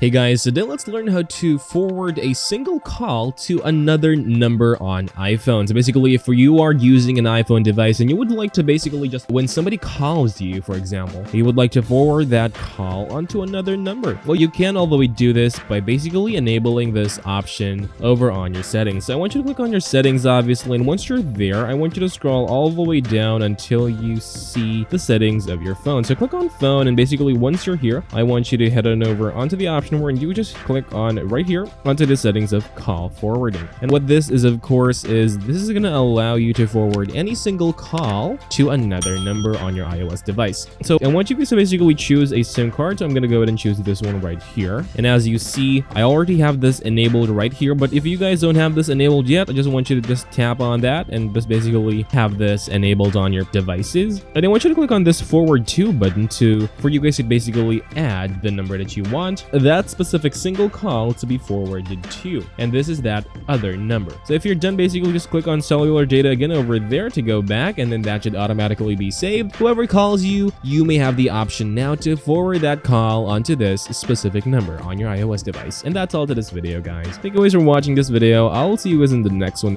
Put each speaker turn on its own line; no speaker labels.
Hey guys, today let's learn how to forward a single call to another number on iPhone. So basically, if you are using an iPhone device and you would like to basically just, when somebody calls you, for example, you would like to forward that call onto another number. Well, you can all the way do this by basically enabling this option over on your settings. So I want you to click on your settings, obviously, and once you're there, I want you to scroll all the way down until you see the settings of your phone. So click on phone, and basically once you're here, I want you to head on over onto the option where you just click on right here onto the settings of call forwarding. And what this is, of course, is this is going to allow you to forward any single call to another number on your iOS device. So I want you guys to basically choose a SIM card. So I'm going to go ahead and choose this one right here. And as you see, I already have this enabled right here. But if you guys don't have this enabled yet, I just want you to just tap on that and just basically have this enabled on your devices. And I want you to click on this forward to button for you guys to basically add the number that you want that specific single call to be forwarded to, and this is that other number. So if you're done, basically just click on cellular data again over there to go back, and then that should automatically be saved. Whoever calls you, you may have the option now to forward that call onto this specific number on your iOS device. And that's all to this video, guys. Thank you guys for watching this video. I'll see you guys in the next one.